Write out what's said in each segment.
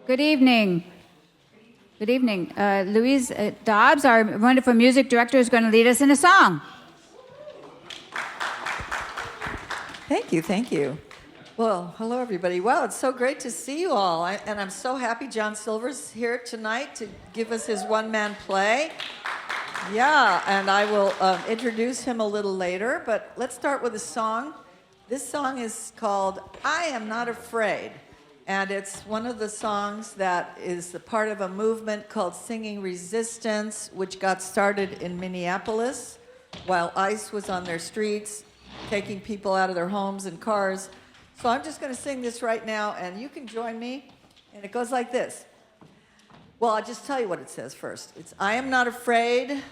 Good evening. Good evening. Louise Dobbs, our wonderful music director, is going to lead us in a song. Thank you, thank you. Well, hello everybody. Wow, it's so great to see you all. And I'm so happy John Silver's here tonight to give us his one-man play. Yeah, and I will introduce him a little later, but let's start with a song. This song is called I Am Not Afraid, and it's one of the songs that is a part of a movement called Singing Resistance, which got started in Minneapolis while ICE was on their streets, taking people out of their homes and cars. So I'm just going to sing this right now, and you can join me, and it goes like this. Well, I'll just tell you what it says first. It's, I am not afraid.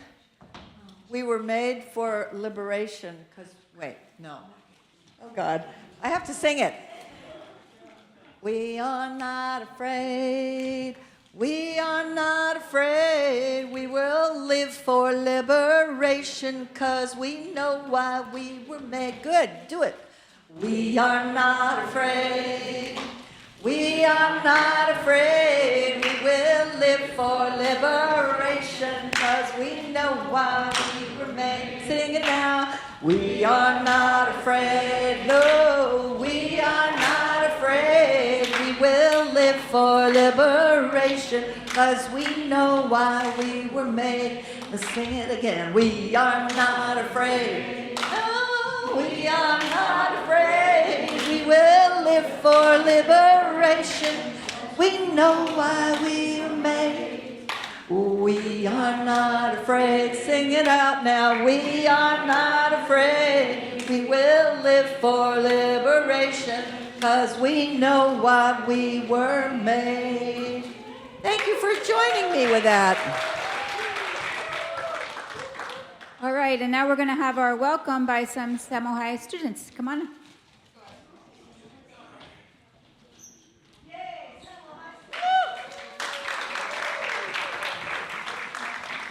We were made for liberation, because, wait, no. Oh, God. I have to sing it. We are not afraid. We are not afraid. We will live for liberation, because we know why we were made. Good. Do it. We are not afraid. We are not afraid. We will live for liberation, because we know why we were made. Sing it now. We are not afraid. No, we are not afraid. We will live for liberation, because we know why we were made. Let's sing it again. We are not afraid. No, we are not afraid. We will live for liberation. We know why we were made. We are not afraid. Sing it out now. We are not afraid. We will live for liberation, because we know why we were made. Thank you for joining me with that. All right, and now we're going to have our welcome by some Samuel High students. Come on.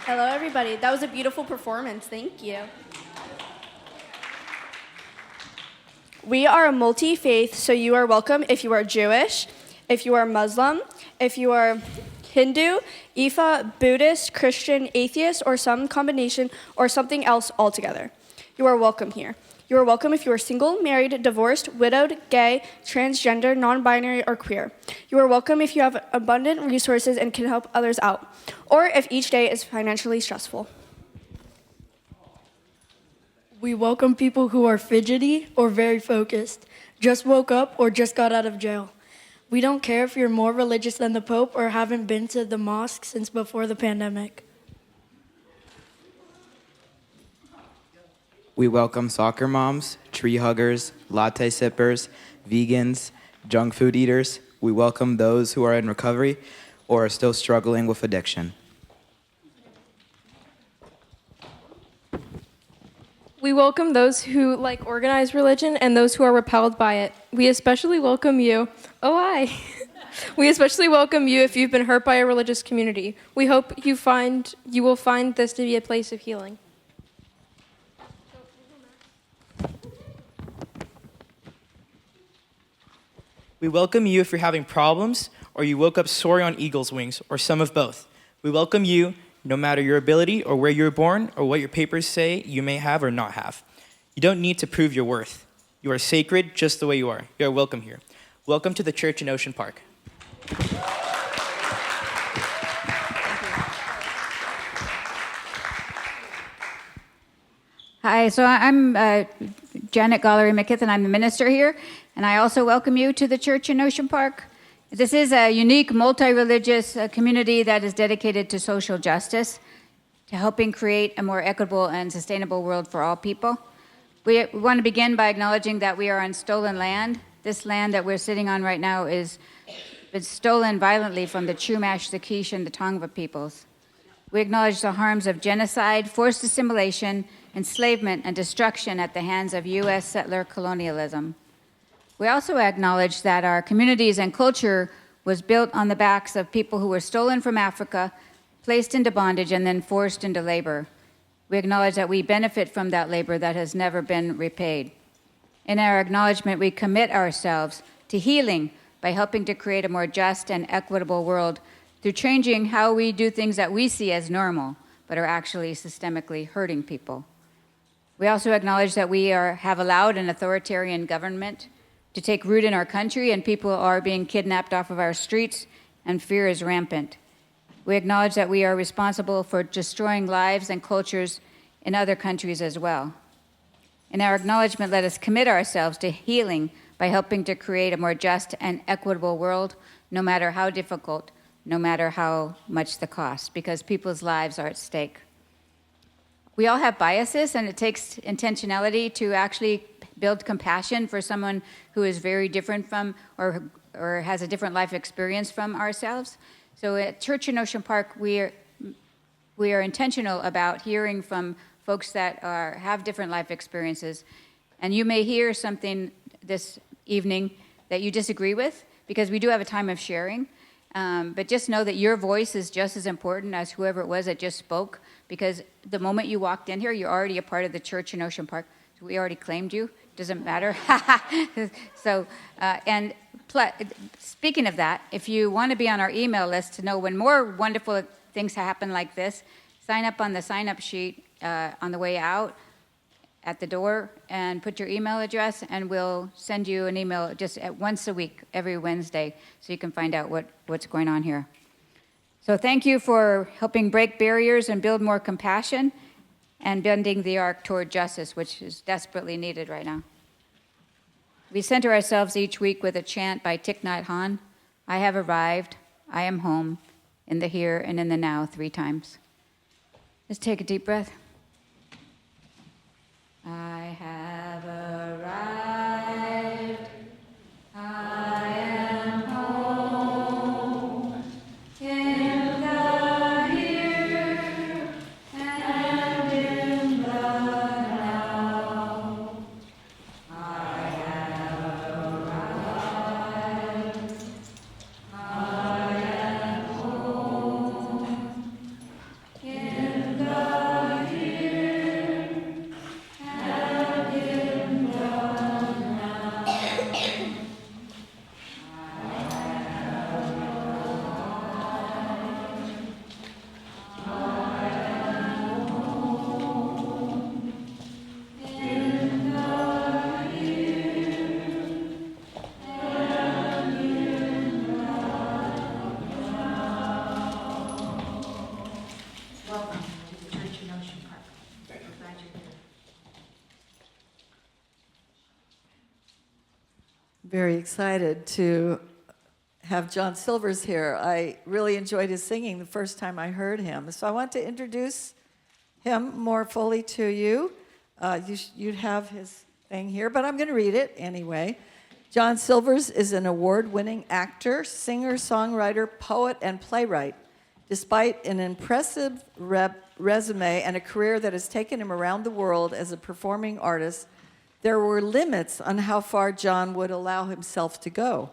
Hello, everybody. That was a beautiful performance. Thank you. We are a multi-faith, so you are welcome if you are Jewish, if you are Muslim, if you are Hindu, Ifa, Buddhist, Christian, atheist, or some combination or something else altogether. You are welcome here. You are welcome if you are single, married, divorced, widowed, gay, transgender, non-binary, or queer. You are welcome if you have abundant resources and can help others out, or if each day is financially stressful. We welcome people who are fidgety or very focused, just woke up or just got out of jail. We don't care if you're more religious than the Pope or haven't been to the mosque since before the pandemic. We welcome soccer moms, tree huggers, latte sippers, vegans, junk food eaters. We welcome those who are in recovery or are still struggling with addiction. We welcome those who like organized religion and those who are repelled by it. We especially welcome you. Oh, hi. We especially welcome you if you've been hurt by a religious community. We hope you will find this to be a place of healing. We welcome you if you're having problems or you woke up soaring on eagle's wings or some of both. We welcome you no matter your ability or where you were born or what your papers say you may have or not have. You don't need to prove your worth. You are sacred just the way you are. You are welcome here. Welcome to the church in Ocean Park. Hi, so I'm Janet Gollery-McKith, and I'm the minister here, and I also welcome you to the church in Ocean Park. This is a unique, multi-religious community that is dedicated to social justice, to helping create a more equitable and sustainable world for all people. We want to begin by acknowledging that we are on stolen land. This land that we're sitting on right now is stolen violently from the Chumash, the Quiche, and the Tongva peoples. We acknowledge the harms of genocide, forced assimilation, enslavement, and destruction at the hands of U.S. settler colonialism. We also acknowledge that our communities and culture was built on the backs of people who were stolen from Africa, placed into bondage, and then forced into labor. We acknowledge that we benefit from that labor that has never been repaid. In our acknowledgement, we commit ourselves to healing, by helping to create a more just and equitable world through changing how we do things that we see as normal, but are actually systemically hurting people. We also acknowledge that we have allowed an authoritarian government to take root in our country, and people are being kidnapped off of our streets, and fear is rampant. We acknowledge that we are responsible for destroying lives and cultures in other countries as well. In our acknowledgement, let us commit ourselves to healing by helping to create a more just and equitable world, no matter how difficult, no matter how much the cost, because people's lives are at stake. We all have biases, and it takes intentionality to actually build compassion for someone who is very different from or has a different life experience from ourselves. So at Church in Ocean Park, we are intentional about hearing from folks that have different life experiences. And you may hear something this evening that you disagree with, because we do have a time of sharing. But just know that your voice is just as important as whoever it was that just spoke, because the moment you walked in here, you're already a part of the church in Ocean Park. So we already claimed you. Doesn't matter. So, speaking of that, if you want to be on our email list to know when more wonderful things happen like this, sign up on the sign-up sheet on the way out at the door and put your email address, and we'll send you an email just once a week, every Wednesday, so you can find out what's going on here. So thank you for helping break barriers and build more compassion and bending the arc toward justice, which is desperately needed right now. We center ourselves each week with a chant by Thich Nhat Hanh: I have arrived, I am home, in the here and in the now, 3 times. Let's take a deep breath. I have arrived, I am home, in the here and in the now. I have arrived, I am home, in the Welcome to the Church in Ocean Park. We're glad you're here. Very excited to have John Silvers here. I really enjoyed his singing the first time I heard him. So I want to introduce him more fully to you. You'd have his thing here, but I'm going to read it anyway. John Silvers is an award-winning actor, singer, songwriter, poet, and playwright. Despite an impressive resume and a career that has taken him around the world as a performing artist, there were limits on how far John would allow himself to go.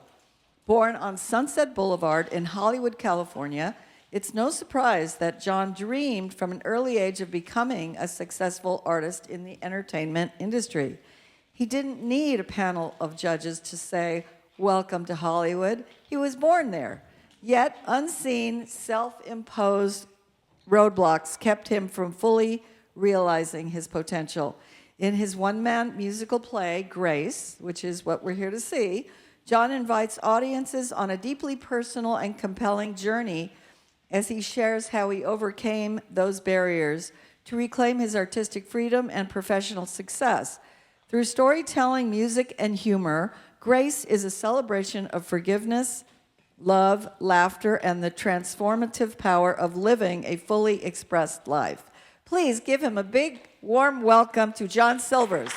Born on Sunset Boulevard in Hollywood, California, it's no surprise that John dreamed from an early age of becoming a successful artist in the entertainment industry. He didn't need a panel of judges to say, "Welcome to Hollywood." He was born there. Yet, unseen, self-imposed roadblocks kept him from fully realizing his potential. In his one-man musical play, Grace, which is what we're here to see, John invites audiences on a deeply personal and compelling journey as he shares how he overcame those barriers to reclaim his artistic freedom and professional success. Through storytelling, music, and humor, Grace is a celebration of forgiveness, love, laughter, and the transformative power of living a fully expressed life. Please give him a big, warm welcome to John Silvers.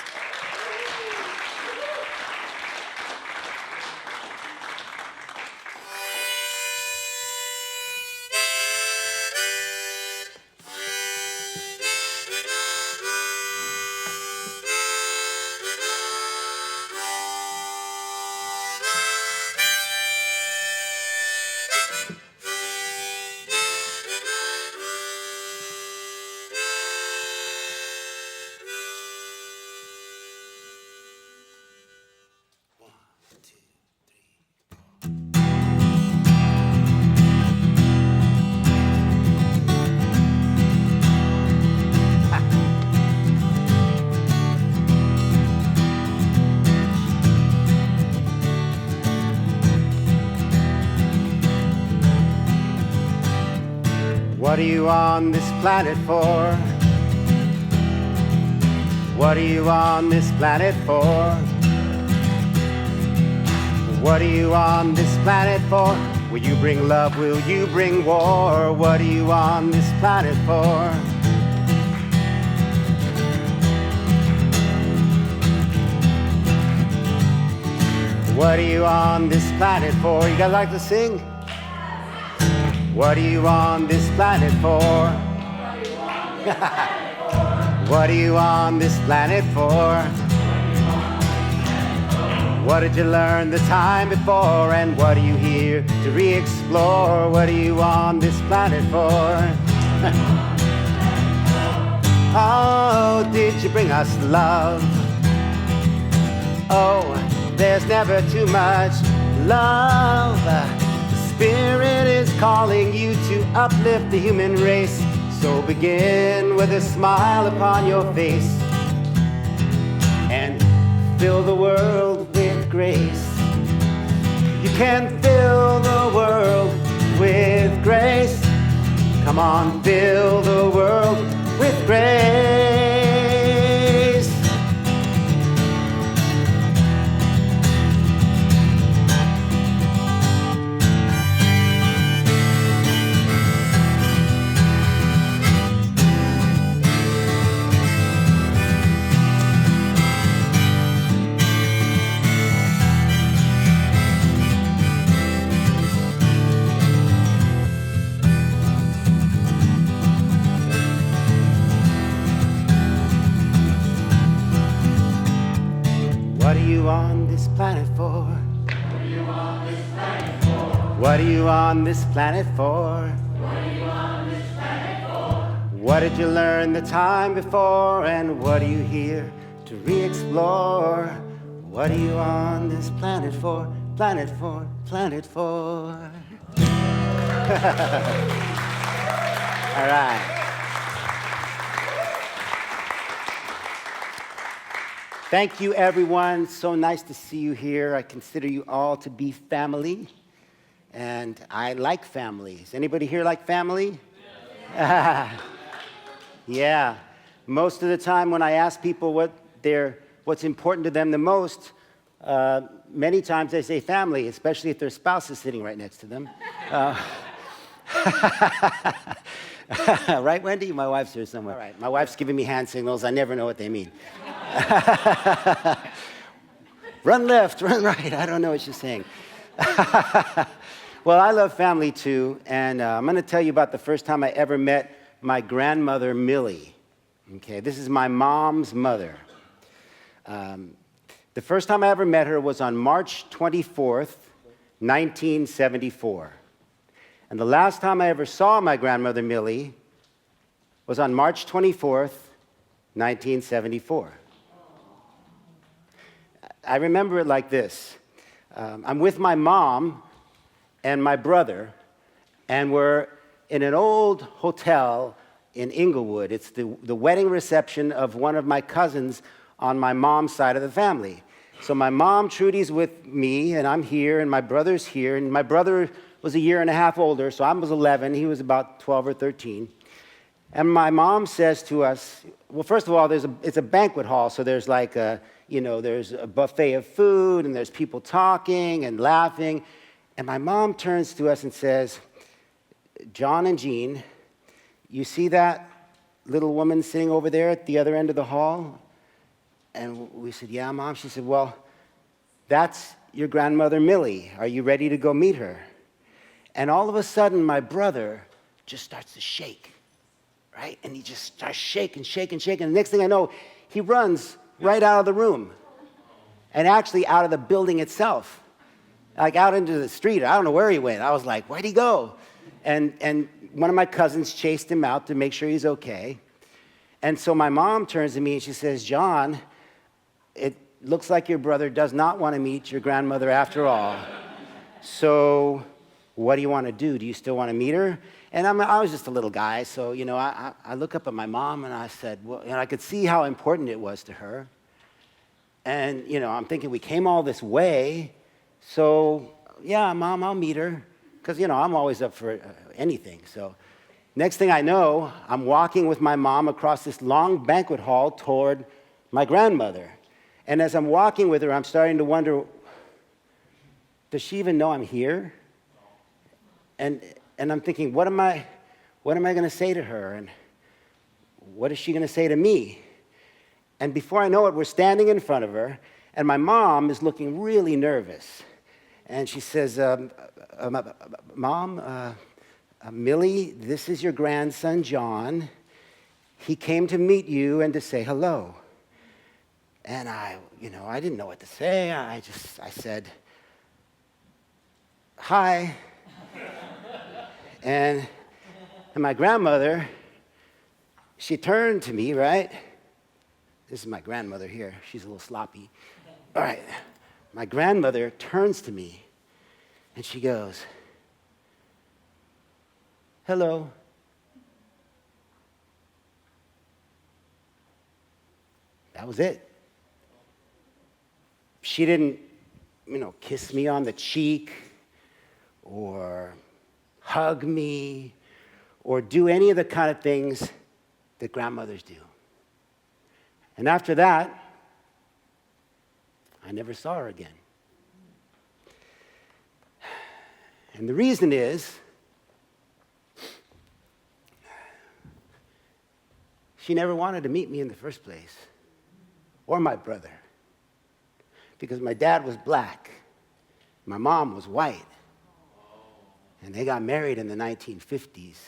What are you on this planet for? What are you on this planet for? What are you on this planet for? Will you bring love? Will you bring war? What are you on this planet for? What are you on this planet for? You guys like to sing? What are you on this planet for? What are you on this planet for? What did you learn the time before? And what are you here to re-explore? What are you on this planet for? Oh, did you bring us love? Oh, there's never too much love. The Spirit is calling you to uplift the human race. So begin with a smile upon your face and fill the world with grace. You can fill the world with grace. Come on, fill the world with grace. What are you on this planet for? What are you on this planet for? What are you on this planet for? What are you on this planet for? What did you learn the time before? And what are you here to re-explore? What are you on this planet for? Planet for, planet for. All right. Thank you, everyone. So nice to see you here. I consider you all to be family, and I like families. Anybody here like family? Yeah. Yeah. Most of the time when I ask people what's important to them the most, many times they say family, especially if their spouse is sitting right next to them. Right, Wendy? My wife's here somewhere. All right. My wife's giving me hand signals. I never know what they mean. Run left, run right. I don't know what she's saying. Well, I love family too, and I'm going to tell you about the first time I ever met my grandmother, Millie. Okay, this is my mom's mother. The first time I ever met her was on March 24th, 1974. And the last time I ever saw my grandmother, Millie, was on March 24th, 1974. I remember it like this. I'm with my mom and my brother, and we're in an old hotel in Inglewood. It's the wedding reception of one of my cousins on my mom's side of the family. So my mom, Trudy's with me, and I'm here, and my brother's here, and my brother was a year and a half older, so I was 11, he was about 12 or 13. And my mom says to us, well, first of all, it's a banquet hall, so there's like there's a buffet of food, and there's people talking and laughing. And my mom turns to us and says, John and Jean, you see that little woman sitting over there at the other end of the hall? And we said, yeah, Mom. She said, well, that's your grandmother, Millie. Are you ready to go meet her? And all of a sudden, my brother just starts to shake, right? And he just starts shaking. The next thing I know, he runs right out of the room, and actually out of the building itself, like out into the street. I don't know where he went. I was like, where'd he go? And one of my cousins chased him out to make sure he's okay. And so my mom turns to me and she says, John, it looks like your brother does not want to meet your grandmother after all. So what do you want to do? Do you still want to meet her? And I was just a little guy, so, I look up at my mom and I said, well, I could see how important it was to her. And, I'm thinking we came all this way, so, yeah, Mom, I'll meet her. Because, I'm always up for anything. So Next thing I know, I'm walking with my mom across this long banquet hall toward my grandmother. And as I'm walking with her, I'm starting to wonder, does she even know I'm here? And I'm thinking, what am I going to say to her? And what is she going to say to me? And before I know it, we're standing in front of her, and my mom is looking really nervous. And she says, Mom, Millie, this is your grandson, John. He came to meet you and to say hello. And I didn't know what to say. I said, hi. And my grandmother, she turned to me, right? This is my grandmother here. She's a little sloppy. All right. My grandmother turns to me, and she goes, hello. That was it. She didn't, kiss me on the cheek or hug me or do any of the kind of things that grandmothers do. And after that, I never saw her again. And the reason is, she never wanted to meet me in the first place, or my brother, because my dad was black, my mom was white, and they got married in the 1950s,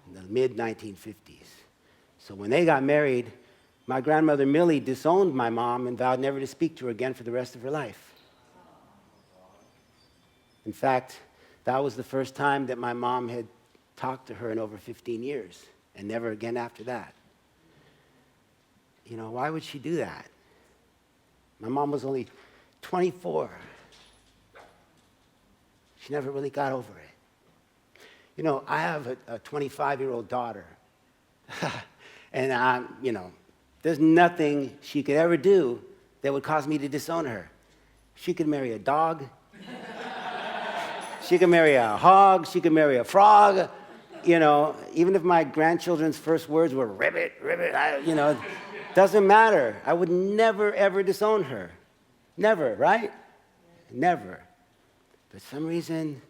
in the mid-1950s. So when they got married, my grandmother Millie disowned my mom and vowed never to speak to her again for the rest of her life. In fact, that was the first time that my mom had talked to her in over 15 years, and never again after that. Why would she do that? My mom was only 24. She never really got over it. I have a 25-year-old daughter. And there's nothing she could ever do that would cause me to disown her. She could marry a dog. She could marry a hog. She could marry a frog. Even if my grandchildren's first words were ribbit, ribbit, doesn't matter. I would never, ever disown her. Never, right? Never. But for some reason,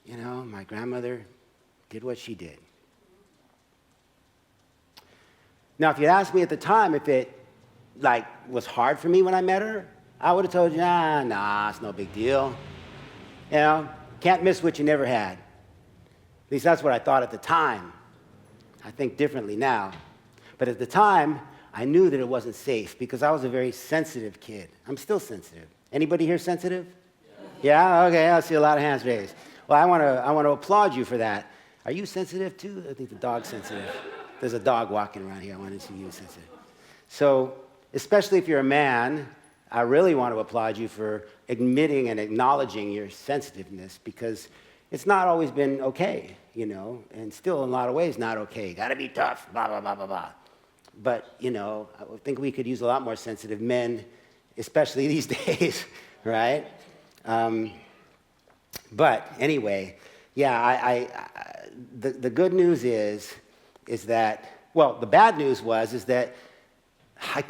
my grandmother did what she did. Now, if you asked me at the time if it, was hard for me when I met her, I would have told you, nah, it's no big deal. Can't miss what you never had. At least that's what I thought at the time. I think differently now. But at the time, I knew that it wasn't safe because I was a very sensitive kid. I'm still sensitive. Anybody here sensitive? Yeah? Okay, I see a lot of hands raised. Well, I want to applaud you for that. Are you sensitive too? I think the dog's sensitive. There's a dog walking around here. I want to see you sensitive. So, especially if you're a man, I really want to applaud you for admitting and acknowledging your sensitiveness because it's not always been okay, and still in a lot of ways not okay. Got to be tough, blah, blah, blah, blah, blah. But, I think we could use a lot more sensitive men, especially these days, right? But anyway, yeah, the good news is that, the bad news is that I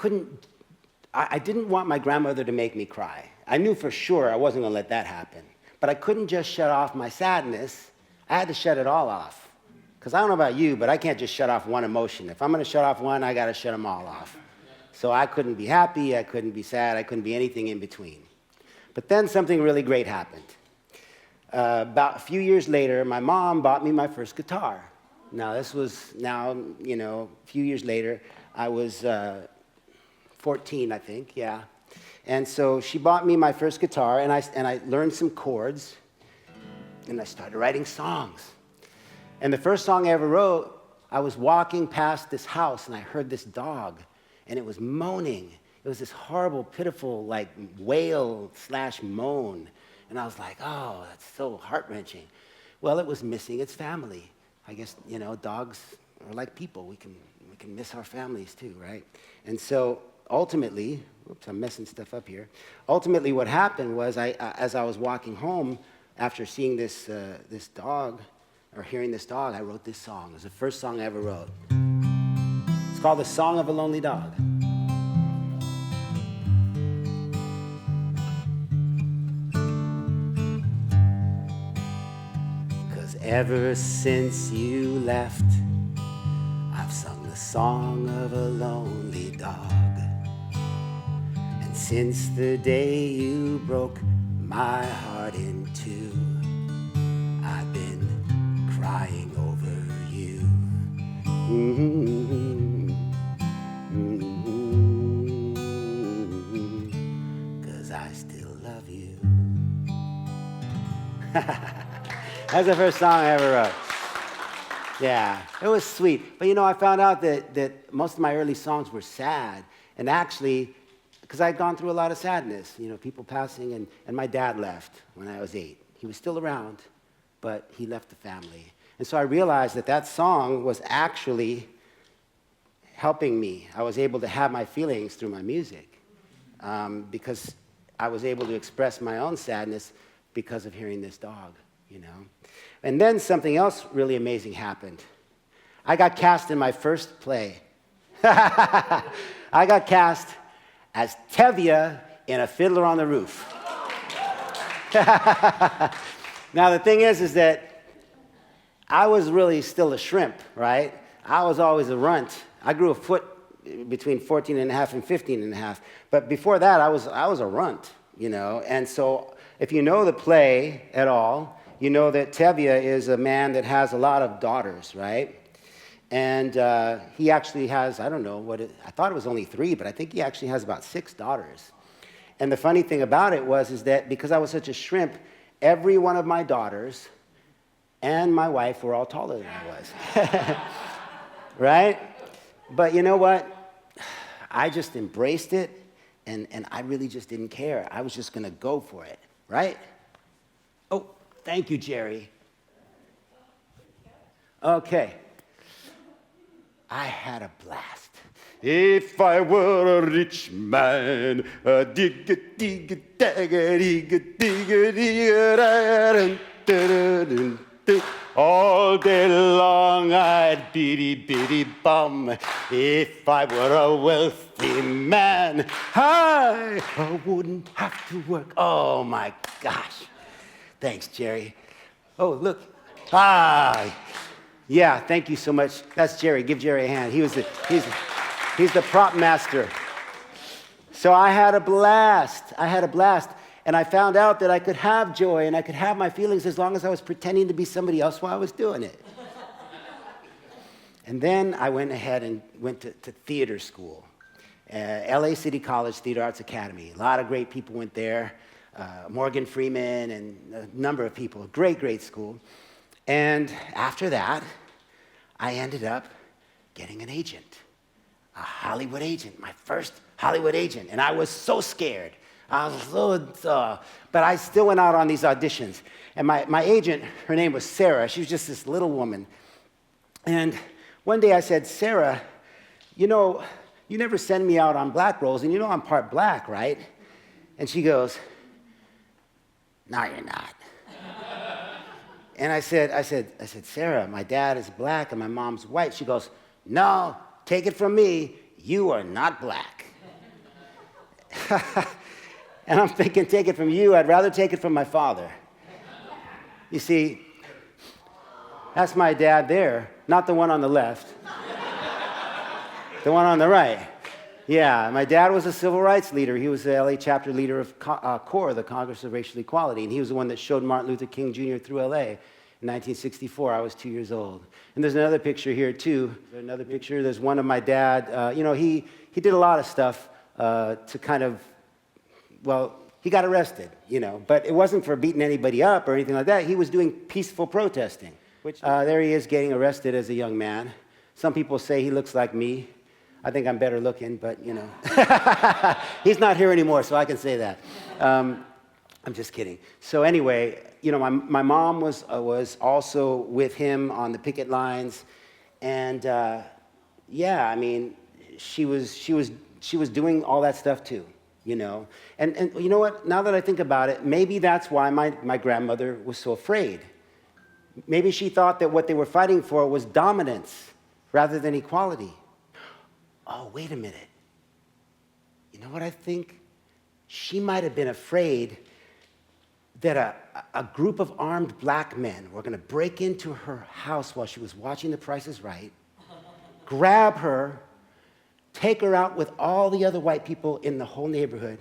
didn't want my grandmother to make me cry. I knew for sure I wasn't going to let that happen. But I couldn't just shut off my sadness. I had to shut it all off. Because I don't know about you, but I can't just shut off one emotion. If I'm going to shut off one, I got to shut them all off. So I couldn't be happy, I couldn't be sad, I couldn't be anything in between. But then something really great happened. About a few years later, my mom bought me my first guitar. Now, this was a few years later. I was 14, I think, yeah. And so she bought me my first guitar, and I learned some chords, and I started writing songs. And the first song I ever wrote, I was walking past this house, and I heard this dog, and it was moaning. It was this horrible, pitiful, wail/moan. And I was like, oh, that's so heart-wrenching. Well, it was missing its family. I guess, dogs are like people. We can miss our families too, right? And so ultimately, oops, I'm messing stuff up here. Ultimately, what happened was, as I was walking home after seeing this dog, or hearing this dog, I wrote this song. It was the first song I ever wrote. It's called The Song of a Lonely Dog. 'Cause ever since you left, I've sung the song of a lonely dog. And since the day you broke my heart in two, I've been crying over you. Mm-hmm. Mm-hmm. 'Cause I still love you. That's the first song I ever wrote. Yeah, it was sweet. But you know, I found out that most of my early songs were sad. And actually, because I'd gone through a lot of sadness, you know, people passing, and my dad left when I was 8. He was still around, but he left the family. And so I realized that song was actually helping me. I was able to have my feelings through my music because I was able to express my own sadness because of hearing this dog, you know. And then something else really amazing happened. I got cast in my first play. I got cast as Tevye in A Fiddler on the Roof. Now, the thing is that I was really still a shrimp, right? I was always a runt. I grew a foot between 14 and a half and 15 and a half. But before that, I was a runt, you know. And so if you know the play at all, you know that Tevye is a man that has a lot of daughters, right? And he actually has, I don't know, I thought it was only 3, but I think he actually has about 6 daughters. And the funny thing about it is that because I was such a shrimp, every one of my daughters and my wife were all taller than I was. Right? But you know what? I just embraced it, and I really just didn't care. I was just going to go for it, right? Oh, thank you, Jerry. Okay. I had a blast. If I were a rich man, a digga digga dagga digga digga digga all day long I'd bitty bitty bum. If I were a wealthy man, I wouldn't have to work. Oh my gosh. Thanks, Jerry. Oh, look. Yeah, thank you so much. That's Jerry. Give Jerry a hand. He's the prop master. So I had a blast. And I found out that I could have joy and I could have my feelings as long as I was pretending to be somebody else while I was doing it. And then I went ahead and went to theater school. LA City College Theater Arts Academy. A lot of great people went there. Morgan Freeman and a number of people. Great, great school. And after that, I ended up getting an agent, a Hollywood agent, my first Hollywood agent. And I was so scared. I was so, but I still went out on these auditions. And my agent, her name was Sarah. She was just this little woman. And one day I said, Sarah, you know, you never send me out on black roles, and you know I'm part black, right? And she goes, no, you're not. And I said, Sarah, my dad is black and my mom's white. She goes, no, take it from me, you are not black. And I'm thinking, take it from you, I'd rather take it from my father. You see, that's my dad there, not the one on the left. The one on the right. Yeah, my dad was a civil rights leader. He was the LA chapter leader of CORE, the Congress of Racial Equality, and he was the one that showed Martin Luther King Jr. through LA. In 1964, I was 2 years old. And there's another picture here, too. Another picture, there's one of my dad. You know, he did a lot of stuff to kind of, well, he got arrested, you know, but it wasn't for beating anybody up or anything like that. He was doing peaceful protesting. There he is getting arrested as a young man. Some people say he looks like me. I think I'm better looking, but, you know. He's not here anymore, so I can say that. I'm just kidding. So anyway, you know, my mom was also with him on the picket lines. And, yeah, I mean, she was doing all that stuff, too. You know, and you know what? Now that I think about it, maybe that's why my grandmother was so afraid. Maybe she thought that what they were fighting for was dominance rather than equality. Oh, wait a minute. You know what I think? She might have been afraid that a group of armed black men were going to break into her house while she was watching The Price is Right, grab her, take her out with all the other white people in the whole neighborhood,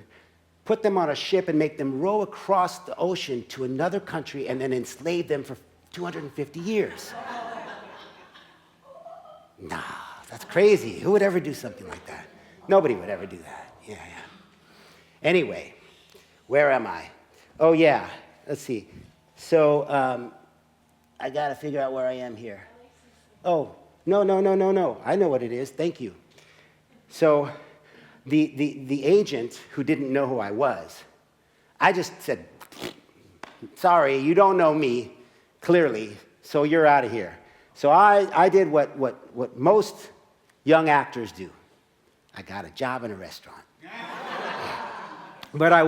put them on a ship and make them row across the ocean to another country and then enslave them for 250 years. Nah, that's crazy. Who would ever do something like that? Nobody would ever do that. Yeah. Anyway, where am I? Oh, yeah. Let's see. So I got to figure out where I am here. Oh, no. I know what it is. Thank you. So the agent who didn't know who I was, I just said, sorry, you don't know me, clearly, so you're out of here. So I did what most young actors do. I got a job in a restaurant. But I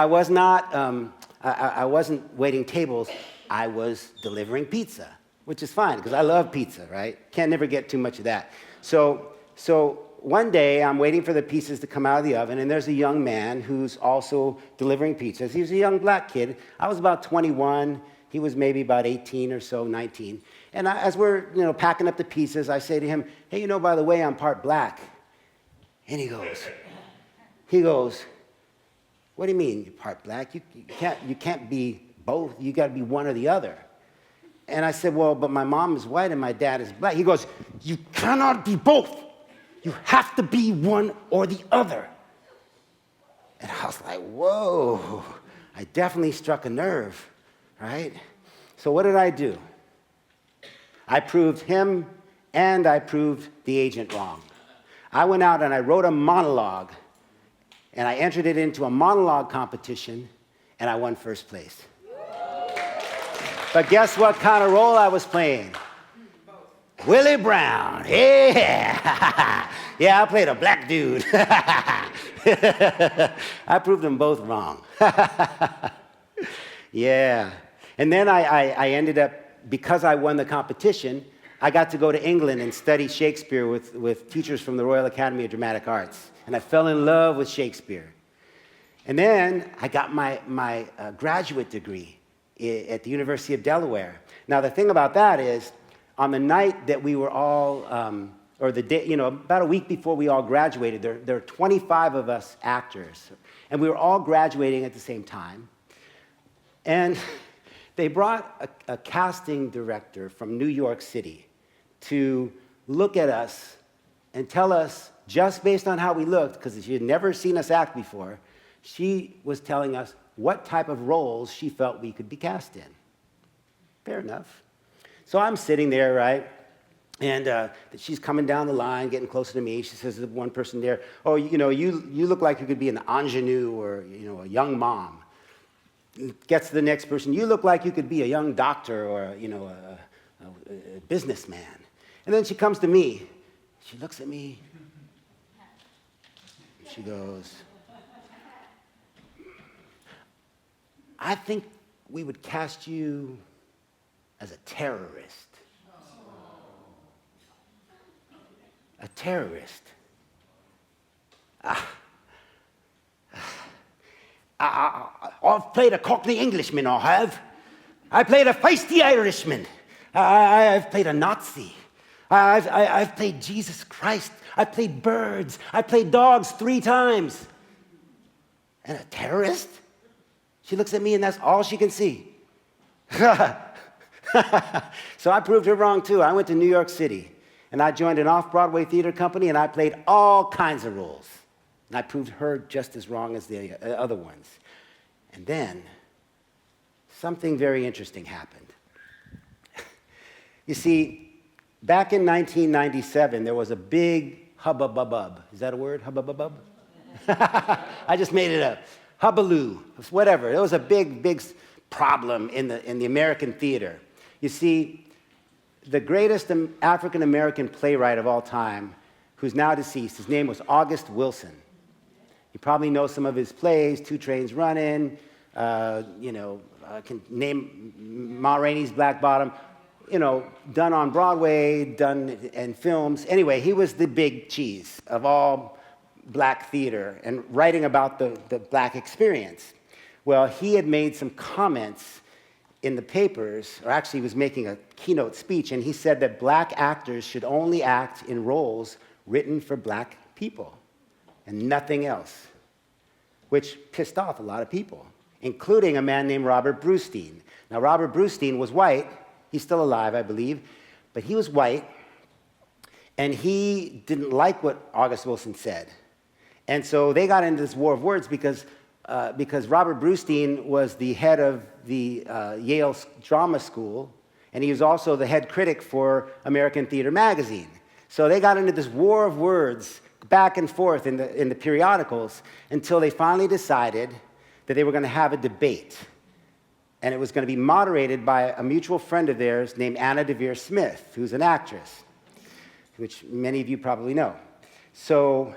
was not, I wasn't waiting tables. I was delivering pizza, which is fine, because I love pizza, right? Can't never get too much of that. So one day, I'm waiting for the pizzas to come out of the oven, and there's a young man who's also delivering pizzas. He was a young black kid. I was about 21. He was maybe about 18 or so, 19. And as we're packing up the pizzas, I say to him, hey, by the way, I'm part black. And he goes, what do you mean you're part black? You can't be both. You got to be one or the other. And I said, well, but my mom is white and my dad is black. He goes, you cannot be both. You have to be one or the other. And I was like, whoa, I definitely struck a nerve, right? So what did I do? I proved him and I proved the agent wrong. I went out and I wrote a monologue, and I entered it into a monologue competition, and I won first place. But guess what kind of role I was playing? Willie Brown. Yeah. Yeah, I played a black dude. I proved them both wrong. Yeah. And then I ended up, because I won the competition, I got to go to England and study Shakespeare with teachers from the Royal Academy of Dramatic Arts. And I fell in love with Shakespeare. And then I got my graduate degree at the University of Delaware. Now, the thing about that is, on the night that we were all, or the day, about a week before we all graduated, there were 25 of us actors, and we were all graduating at the same time. And they brought a casting director from New York City to look at us and tell us, just based on how we looked, because she had never seen us act before, she was telling us what type of roles she felt we could be cast in. Fair enough. So I'm sitting there, right? And she's coming down the line, getting closer to me. She says to one person there, oh, you look like you could be an ingenue or, a young mom. Gets to the next person, you look like you could be a young doctor or, a businessman. And then she comes to me. She looks at me. She goes, I think we would cast you as a terrorist. A terrorist. I've played a Cockney Englishman, I have. I played a feisty Irishman. I've played a Nazi. I've played Jesus Christ. I played birds. I played dogs 3 times. And a terrorist? She looks at me and that's all she can see. So I proved her wrong too. I went to New York City and I joined an off-Broadway theater company and I played all kinds of roles. And I proved her just as wrong as the other ones. And then something very interesting happened. You see, back in 1997, there was a big hubbub. Is that a word? Hubbub? I just made it up. Hubbaloo, whatever. It was a big problem in the American theater. You see, the greatest African-American playwright of all time, who's now deceased, his name was August Wilson. You probably know some of his plays, 2 Trains Running, I can name Ma Rainey's Black Bottom, done on Broadway, done in films. Anyway, he was the big cheese of all black theater and writing about the black experience. Well, he had made some comments in the papers, or actually he was making a keynote speech, and he said that black actors should only act in roles written for black people and nothing else, which pissed off a lot of people, including a man named Robert Brustein. Now, Robert Brustein was white. He's still alive, I believe, but he was white, and he didn't like what August Wilson said. And so they got into this war of words because Robert Brustein was the head of the Yale Drama School, and he was also the head critic for American Theater Magazine. So they got into this war of words back and forth in the periodicals until they finally decided that they were going to have a debate. And it was going to be moderated by a mutual friend of theirs named Anna Devere Smith, who's an actress, which many of you probably know. So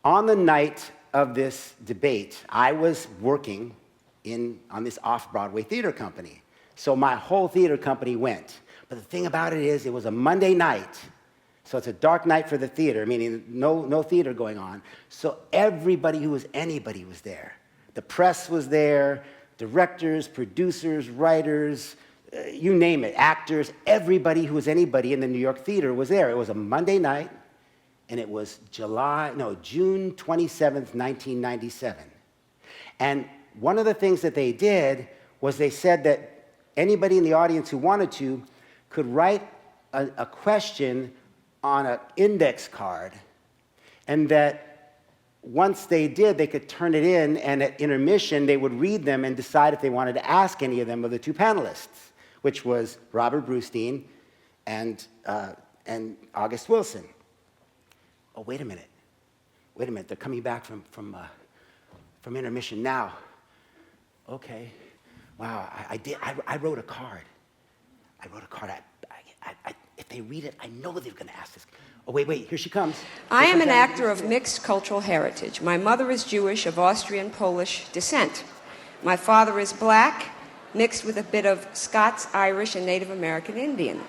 on the night of this debate, I was working on this off-Broadway theater company. So my whole theater company went. But the thing about it is, it was a Monday night. So it's a dark night for the theater, meaning no theater going on. So everybody who was anybody was there. The press was there, directors, producers, writers, you name it, actors, everybody who was anybody in the New York theater was there. It was a Monday night, and it was June 27th, 1997. And one of the things that they did was they said that anybody in the audience who wanted to could write a question on an index card, and that once they did, they could turn it in, and at intermission, they would read them and decide if they wanted to ask any of them of the two panelists, which was Robert Brustein and August Wilson. Oh, wait a minute. They're coming back from intermission now. Okay. Wow, I wrote a card. If they read it, I know they're going to ask this. Oh, wait, here she comes. I am an actor of mixed cultural heritage. My mother is Jewish of Austrian-Polish descent. My father is black, mixed with a bit of Scots, Irish, and Native American Indian.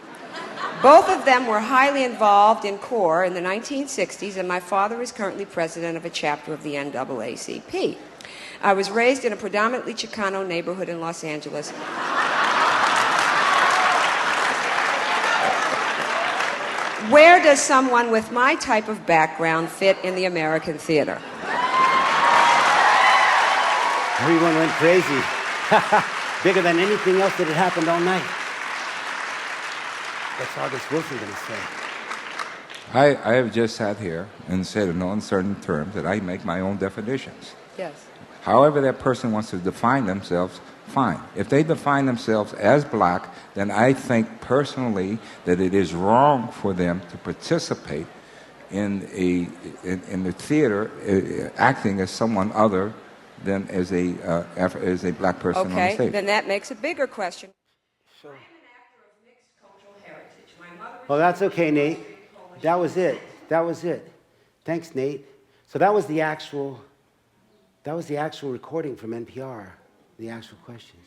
Both of them were highly involved in CORE in the 1960s, and my father is currently president of a chapter of the NAACP. I was raised in a predominantly Chicano neighborhood in Los Angeles. Where does someone with my type of background fit in the American theater? Everyone went crazy. Bigger than anything else that had happened all night. What's August Wilson going to say? I have just sat here and said in no uncertain terms that I make my own definitions. Yes. However that person wants to define themselves, fine. If they define themselves as black, then I think personally that it is wrong for them to participate in the theater acting as someone other than as a black person on the Okay, stage. then that makes a bigger question. So, I am an actor of mixed cultural heritage. My mother well, that's okay, Nate. That was it. Thanks, Nate. So that was the actual recording from NPR, the actual questions.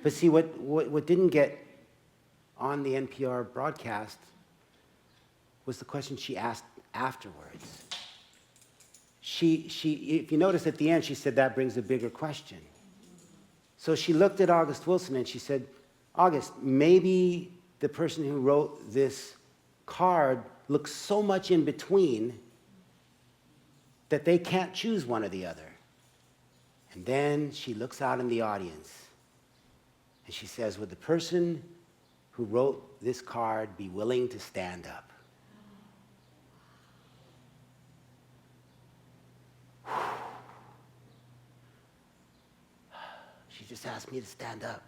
But see, what didn't get on the NPR broadcast was the question she asked afterwards. She, if you notice at the end, she said that brings a bigger question. So she looked at August Wilson and she said, August, maybe the person who wrote this card looks so much in between that they can't choose one or the other. And then she looks out in the audience and she says, would the person who wrote this card be willing to stand up? She just asked me to stand up.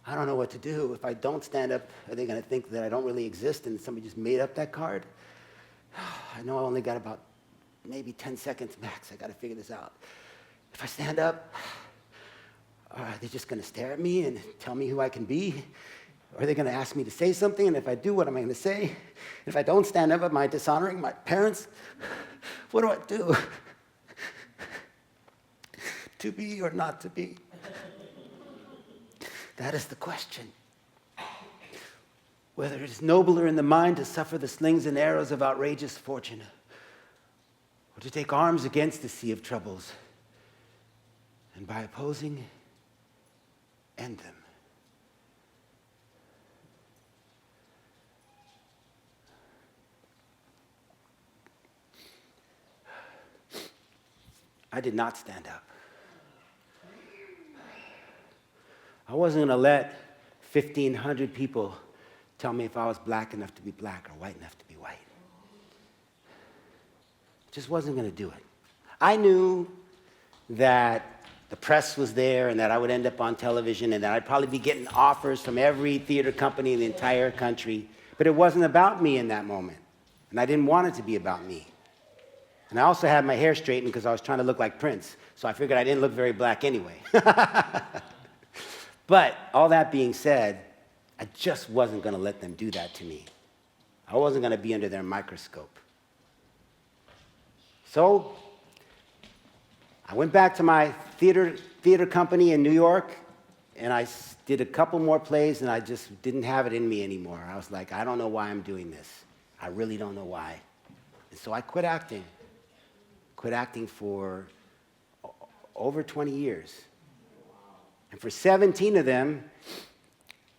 I don't know what to do. If I don't stand up, are they going to think that I don't really exist and somebody just made up that card? I know I only got about maybe 10 seconds max. I got to figure this out. If I stand up, are they just going to stare at me and tell me who I can be? Or are they going to ask me to say something? And if I do, what am I going to say? If I don't stand up, am I dishonoring my parents? What do I do? To be or not to be? That is the question. Whether it is nobler in the mind to suffer the slings and arrows of outrageous fortune, or to take arms against the sea of troubles, and by opposing, end them. I did not stand up. I wasn't going to let 1,500 people tell me if I was black enough to be black or white enough to be white. Just wasn't going to do it. I knew that the press was there and that I would end up on television and that I'd probably be getting offers from every theater company in the entire country, but it wasn't about me in that moment, and I didn't want it to be about me. And I also had my hair straightened because I was trying to look like Prince, so I figured I didn't look very black anyway. But all that being said, I just wasn't going to let them do that to me. I wasn't going to be under their microscope. So I went back to my theater company in New York, and I did a couple more plays, and I just didn't have it in me anymore. I was like, I don't know why I'm doing this. I really don't know why. And so I quit acting. Quit acting for over 20 years. And for 17 of them,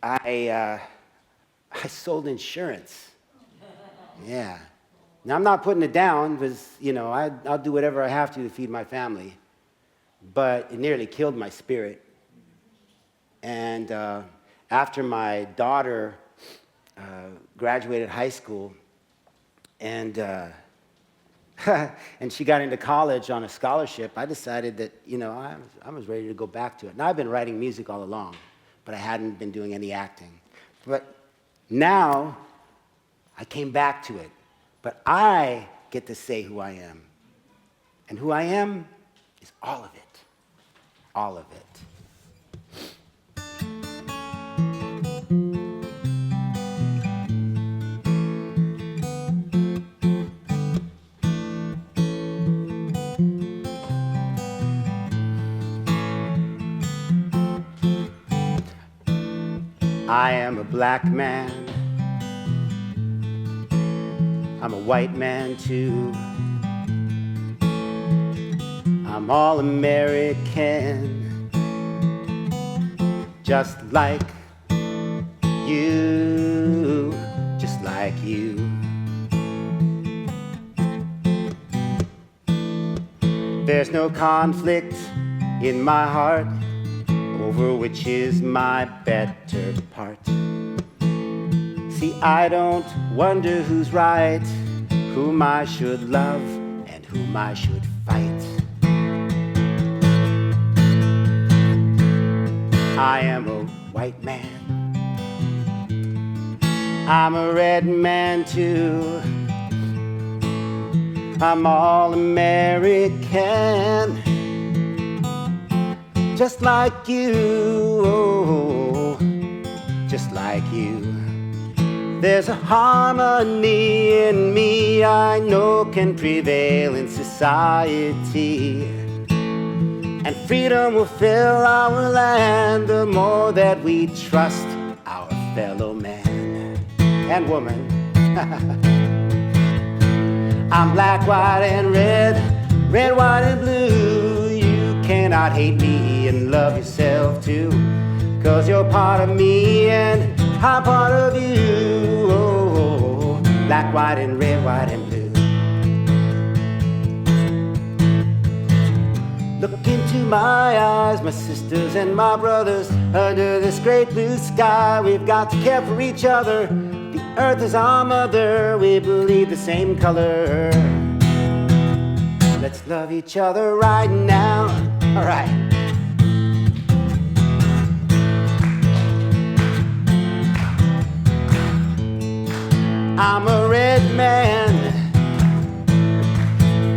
I sold insurance. Yeah. Now, I'm not putting it down because, I'll do whatever I have to feed my family. But it nearly killed my spirit. And after my daughter graduated high school and and she got into college on a scholarship, I decided that, I was ready to go back to it. Now, I've been writing music all along, but I hadn't been doing any acting. But now, I came back to it. But I get to say who I am. And who I am is all of it. All of it. I am a black man. I'm a white man too. I'm all American, just like you, just like you. There's no conflict in my heart over which is my better part. See, I don't wonder who's right, whom I should love and whom I should fight. I am a white man. I'm a red man too. I'm all American, just like you, oh, just like you. There's a harmony in me I know can prevail in society, and freedom will fill our land the more that we trust our fellow man and woman. I'm black, white, and red, red, white, and blue. You cannot hate me and love yourself too, 'cause you're part of me and I'm part of you. Oh, black, white, and red, white, and blue. Look into my eyes, my sisters and my brothers. Under this great blue sky, we've got to care for each other. The earth is our mother, we believe the same color. Let's love each other right now. All right. I'm a red man,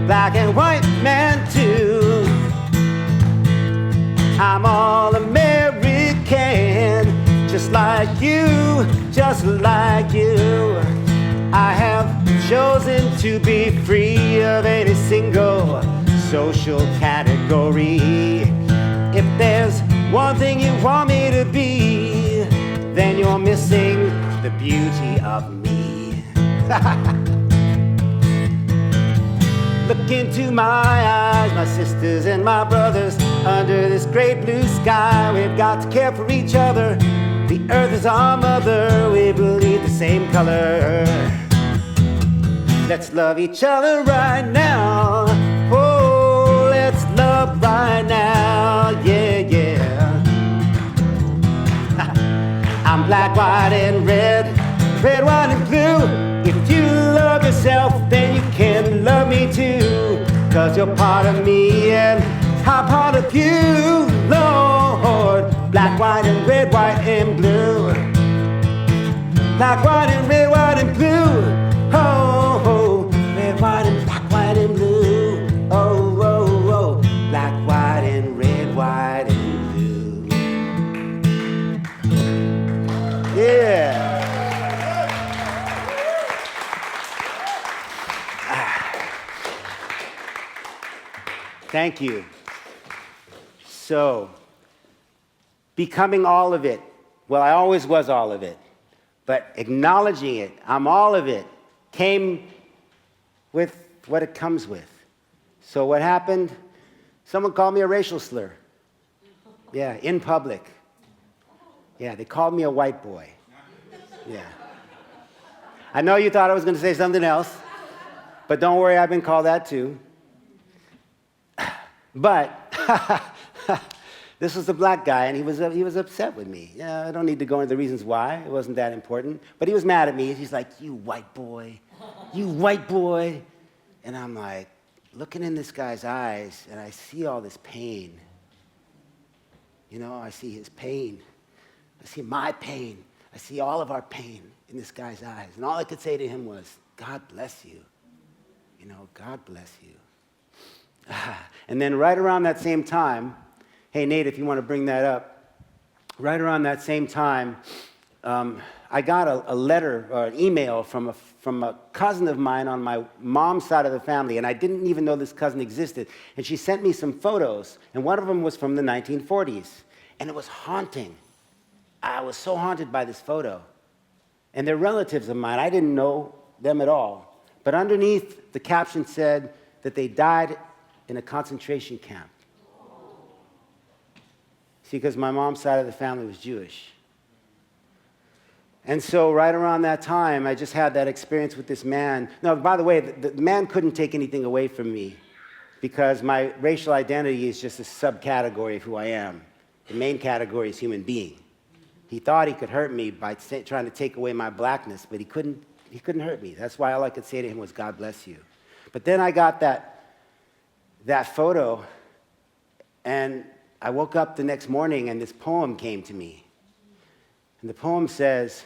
black and white man too. I'm all American, just like you, just like you. I have chosen to be free of any single social category. If there's one thing you want me to be, then you're missing the beauty of me. Look into my eyes, my sisters and my brothers. Under this great blue sky, we've got to care for each other. The earth is our mother, we bleed the same color. Let's love each other right now. Oh, let's love right now. Yeah, yeah. I'm black, white, and red, red, white, and blue. If you love yourself, then you can love me too. 'Cause you're part of me and I'm part of you, Lord. Black, white, and red, white, and blue. Black, white, and red, white, and blue. Oh, oh. Red, white, and black, white, and blue. Oh, oh, oh. Black, white, and red, white, and blue. Yeah. Thank you. So, becoming all of it. Well, I always was all of it. But acknowledging it, I'm all of it, came with what it comes with. So what happened? Someone called me a racial slur. Yeah, in public. Yeah, they called me a white boy. Yeah. I know you thought I was going to say something else, but don't worry, I've been called that too. But this was a black guy, and he was upset with me. Yeah, I don't need to go into the reasons why. It wasn't that important. But he was mad at me. He's like, "You white boy. You white boy." And I'm like, looking in this guy's eyes, and I see all this pain. You know, I see his pain. I see my pain. I see all of our pain in this guy's eyes. And all I could say to him was, "God bless you. You know, God bless you." And then right around that same time, hey, Nate, if you want to bring that up, right around that same time, I got a letter or an email from a cousin of mine on my mom's side of the family, and I didn't even know this cousin existed. And she sent me some photos, and one of them was from the 1940s, and it was haunting. I was so haunted by this photo. And they're relatives of mine. I didn't know them at all. But underneath, the caption said that they died in a concentration camp. See, because my mom's side of the family was Jewish. And so right around that time, I just had that experience with this man. No, by the way, the man couldn't take anything away from me because my racial identity is just a subcategory of who I am. The main category is human being. He thought he could hurt me by trying to take away my blackness, but he couldn't hurt me. That's why all I could say to him was, "God bless you." But then I got that photo, and I woke up the next morning, and this poem came to me. And the poem says,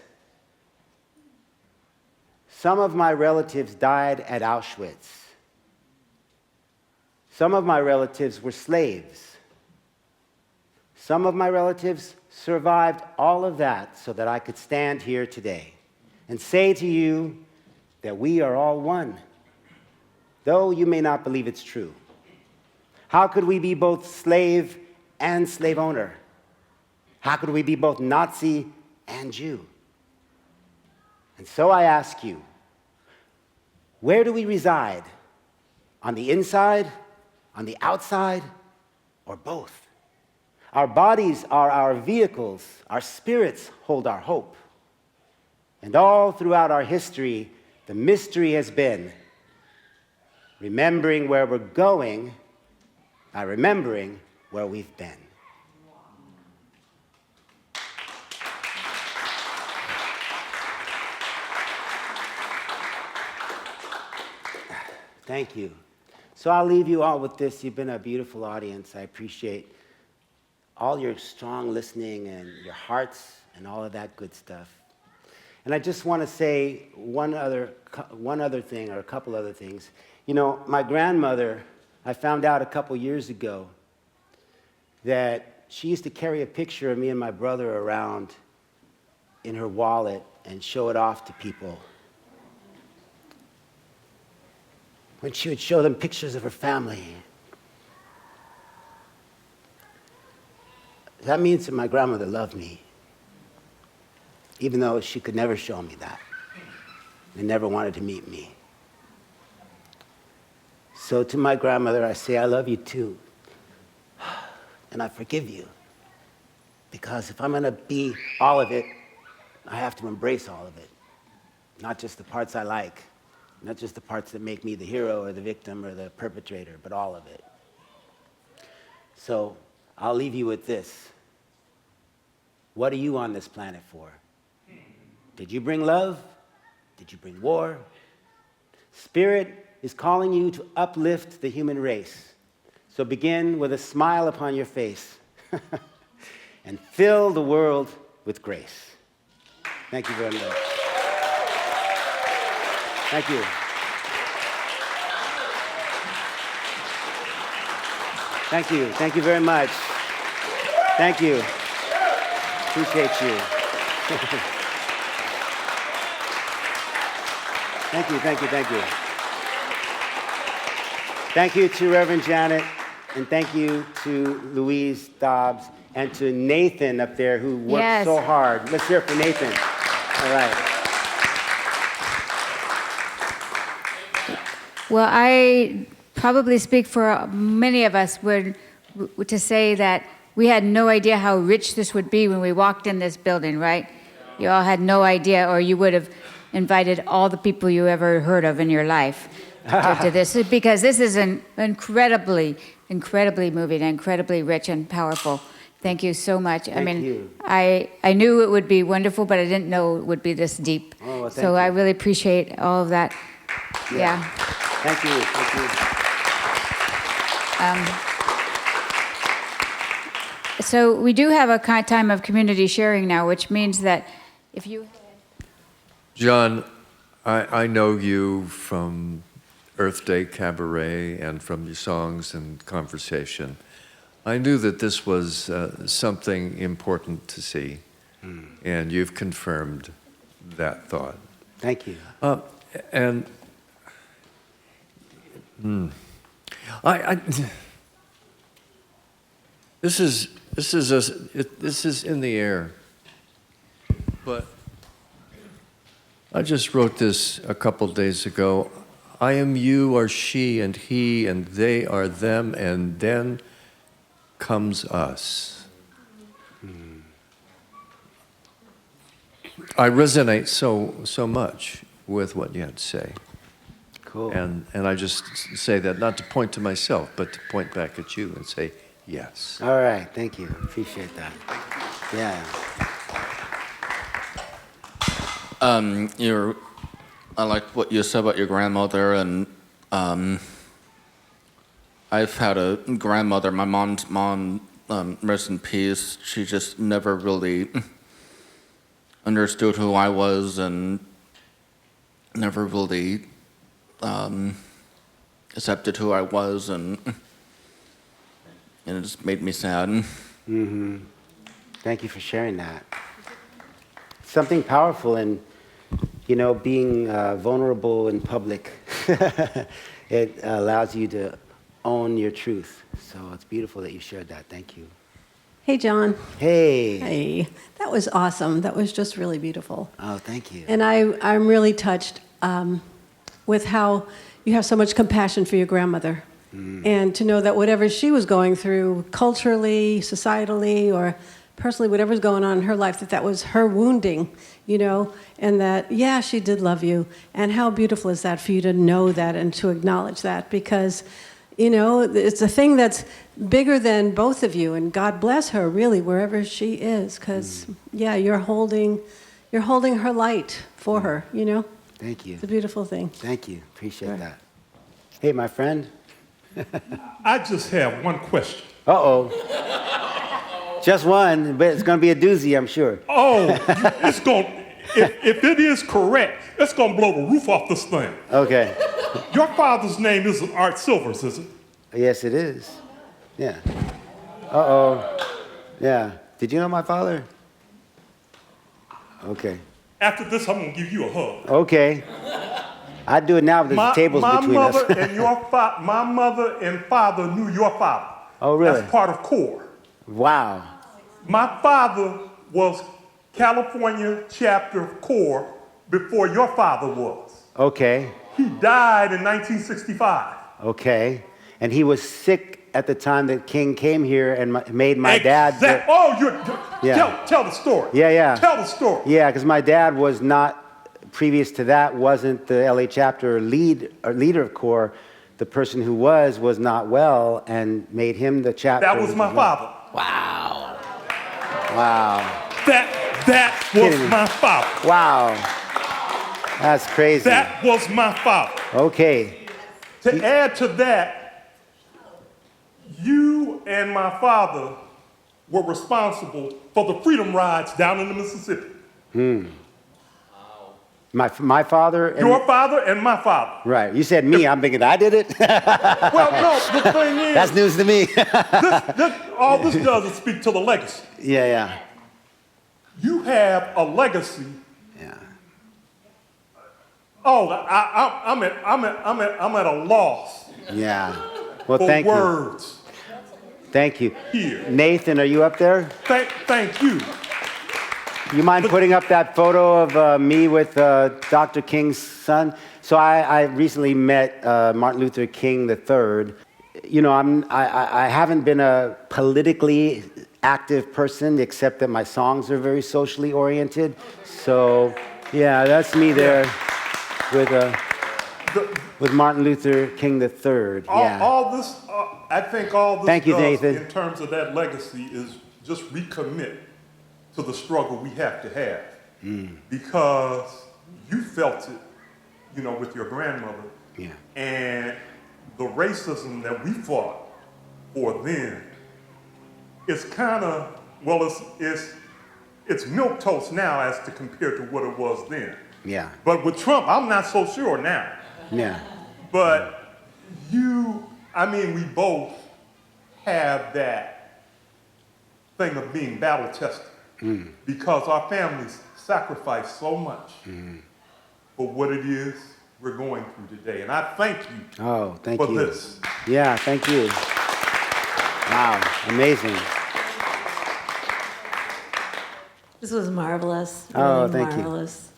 "Some of my relatives died at Auschwitz. Some of my relatives were slaves. Some of my relatives survived all of that so that I could stand here today and say to you that we are all one, though you may not believe it's true. How could we be both slave and slave owner? How could we be both Nazi and Jew? And so I ask you, where do we reside? On the inside, on the outside, or both? Our bodies are our vehicles. Our spirits hold our hope. And all throughout our history, the mystery has been remembering where we're going by remembering where we've been." Thank you. So I'll leave you all with this. You've been a beautiful audience. I appreciate all your strong listening and your hearts and all of that good stuff. And I just want to say one other thing, or a couple other things. You know, my grandmother, I found out a couple years ago that she used to carry a picture of me and my brother around in her wallet and show it off to people. When she would show them pictures of her family, That means that my grandmother loved me, even though she could never show me that and never wanted to meet me. So to my grandmother, I say, I love you too. And I forgive you. Because if I'm going to be all of it, I have to embrace all of it. Not just the parts I like, not just the parts that make me the hero or the victim or the perpetrator, but all of it. So I'll leave you with this. What are you on this planet for? Did you bring love? Did you bring war? Spirit is calling you to uplift the human race. So begin with a smile upon your face and fill the world with grace. Thank you very much. Thank you. Thank you. Thank you very much. Thank you. Appreciate you. Thank you, thank you, thank you. Thank you to Reverend Janet, and thank you to Louise Dobbs, and to Nathan up there who worked so hard. Let's hear it for Nathan. All right. Well, I probably speak for many of us to say that we had no idea how rich this would be when we walked in this building, right? You all had no idea, or you would have invited all the people you ever heard of in your life to this, because this is an incredibly moving, incredibly rich and powerful. Thank you so much. Thank you. I knew it would be wonderful, but I didn't know it would be this deep. Oh, well, so I really appreciate all of that. Yeah. Thank you. Thank you. So we do have a time of community sharing now, which means that if you... John, I know you from Earth Day Cabaret and from your songs and conversation. I knew that this was something important to see, and you've confirmed that thought. Thank you. This is in the air, but I just wrote this a couple days ago. I am you are she and he and they are them, and then comes us. I resonate so much with what you had to say. Cool. And I just say that not to point to myself, but to point back at you and say, yes. All right, thank you. Appreciate that. Yeah. I like what you said about your grandmother, and I've had a grandmother. My mom's mom, rest in peace. She just never really understood who I was, and never really accepted who I was, and it just made me sad. Mm-hmm. Thank you for sharing that. Something powerful in, being vulnerable in public. It allows you to own your truth. So it's beautiful that you shared that. Thank you. Hey, John. Hey. Hey. That was awesome. That was just really beautiful. Oh, thank you. And I'm really touched with how you have so much compassion for your grandmother. And to know that whatever she was going through, culturally, societally, or personally, whatever's going on in her life, that was her wounding, and that, yeah, she did love you. And how beautiful is that for you to know that and to acknowledge that? Because, it's a thing that's bigger than both of you. And God bless her, really, wherever she is. Because, yeah, you're holding her light for her, Thank you. It's a beautiful thing. Thank you. Appreciate that. Hey, my friend. I just have one question. Uh-oh. Just one, but it's going to be a doozy, I'm sure. Oh, it's going. If it is correct, it's going to blow the roof off this thing. Okay. Your father's name isn't Art Silvers, is it? Yes, it is. Yeah. Uh-oh. Yeah. Did you know my father? Okay. After this, I'm going to give you a hug. Okay. I'd do it now, but there's tables between us. My mother and father knew your father. Oh, really? That's part of core. Wow. My father was California chapter core before your father was. Okay. He died in 1965. Okay. And he was sick at the time that King came here and made my dad. Tell the story. Yeah. Tell the story. Yeah, because my dad was not, previous to that, wasn't the LA chapter leader of core. The person who was not well and made him the chapter. That was my father. Wow. That was my father. Wow. That's crazy. That was my father. Okay. To add to that, you and my father were responsible for the freedom rides down in the Mississippi. My father? And your father and my father. Right. You said me. I'm thinking I did it. Well, no, the thing is... That's news to me. all this does is speak to the legacy. Yeah. You have a legacy. Yeah. Oh, I'm at a loss. Yeah. Well, for thank words. you. Thank you. Here. Nathan, are you up there? Thank you. You mind putting up that photo of me with Dr. King's son? So I recently met Martin Luther King III. You know, I haven't been a politically active person, except that my songs are very socially oriented. So, yeah, that's me there with Martin Luther King III. All this, I think all this Thank you, does Nathan. in terms of that legacy is just recommit to the struggle we have to have. Because you felt it, you know, with your grandmother. Yeah. And the racism that we fought for then, it's kind of, well, it's milquetoast now as to compare to what it was then. Yeah. But with Trump, I'm not so sure now. Yeah. But we both have that thing of being battle tested. Because our families sacrificed so much for what it is we're going through today. And I thank you for this. Yeah, thank you. Wow, amazing. This was marvelous. Oh, Really thank you. marvelous.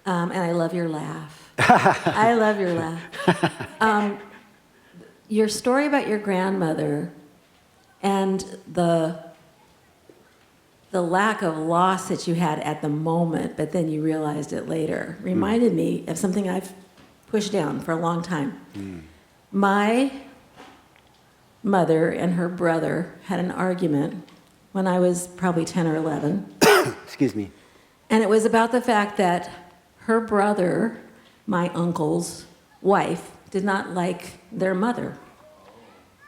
And I love your laugh. I love your laugh. Your story about your grandmother and the lack of loss that you had at the moment, but then you realized it later, reminded me of something I've pushed down for a long time. My mother and her brother had an argument when I was probably 10 or 11. Excuse me. And it was about the fact that her brother, my uncle's wife, did not like their mother.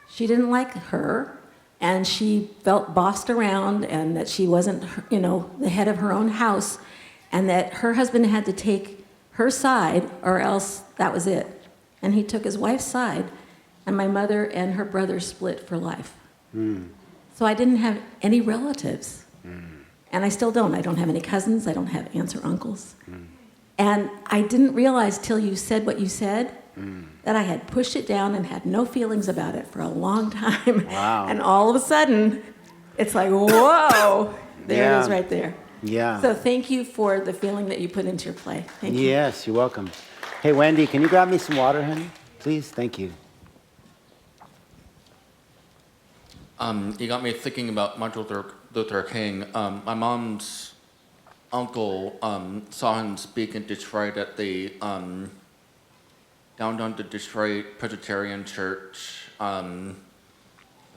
She didn't like her. And she felt bossed around, and that she wasn't, the head of her own house, and that her husband had to take her side, or else that was it. And he took his wife's side, and my mother and her brother split for life. So I didn't have any relatives, and I still don't. I don't have any cousins. I don't have aunts or uncles. And I didn't realize till you said what you said that I had pushed it down and had no feelings about it for a long time. Wow. And all of a sudden, it's like, whoa, there it is right there. Yeah. So thank you for the feeling that you put into your play. Thank you. Yes, you're welcome. Hey, Wendy, can you grab me some water, honey? Please, thank you. You got me thinking about Martin Luther King. My mom's uncle saw him speak in Detroit at the downtown to Detroit Presbyterian Church in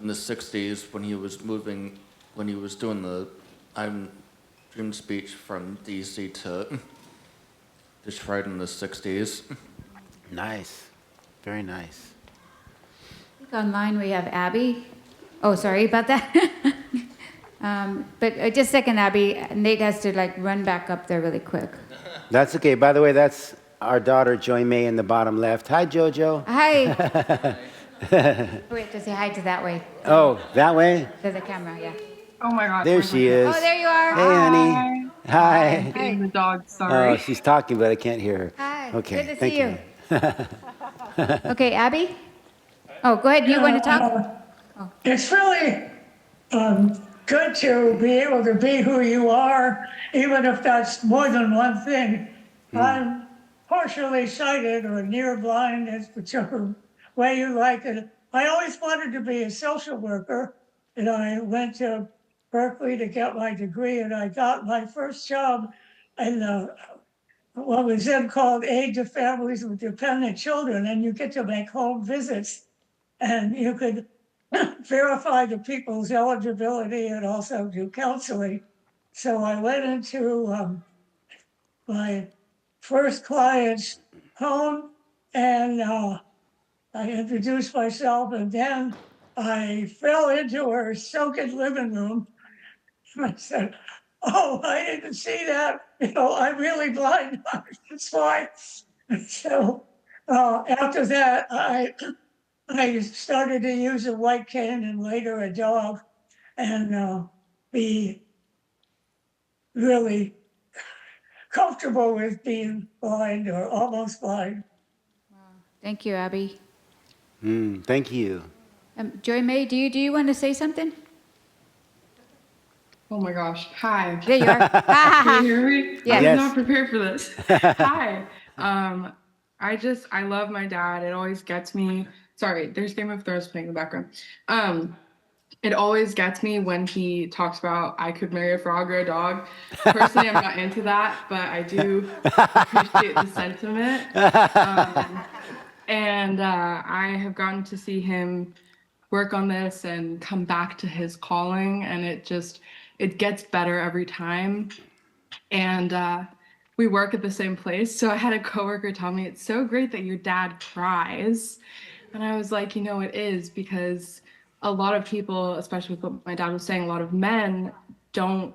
the 60s when he was doing the dream speech from DC to Detroit in the 60s. Nice. Very nice. I think online we have Abby. Oh, sorry about that. But just a second, Abby. Nate has to run back up there really quick. That's okay. By the way, that's our daughter, Joy May, in the bottom left. Hi, JoJo. Hi. Wait, to say hi to that way. Oh, that way? To the camera, yeah. Oh my God. There she is. Oh, there you are. Hey, honey. Hi. Hi. The dog, sorry. Oh, she's talking, but I can't hear her. Hi. Okay. Good to thank see you. Okay, Abby? Oh, go ahead. You want to talk? It's really good to be able to be who you are, even if that's more than one thing. I'm partially sighted or near blind, as whichever way you like it. I always wanted to be a social worker, and I went to Berkeley to get my degree, and I got my first job in what was then called Aid to Families with Dependent Children, and you get to make home visits, and you could verify the people's eligibility and also do counseling. So I went into my first client's home, and I introduced myself, and then I fell into her sunken living room. I said, "Oh, I didn't see that. I'm really blind. That's why." So after that, I started to use a white cane and later a dog, and be really comfortable with being blind or almost blind. Thank you, Abby. Thank you. Joy May, do you want to say something? Oh my gosh. Hi. There you are. Can you hear me? Yes. I was not prepared for this. Hi. I love my dad. It always gets me. Sorry, there's Game of Thrones playing in the background. It always gets me when he talks about I could marry a frog or a dog. Personally, I'm not into that, but I do appreciate the sentiment. I have gotten to see him work on this and come back to his calling, and it gets better every time. And we work at the same place. So I had a coworker tell me, "It's so great that your dad cries." And I was like, it is, because a lot of people, especially with what my dad was saying, a lot of men don't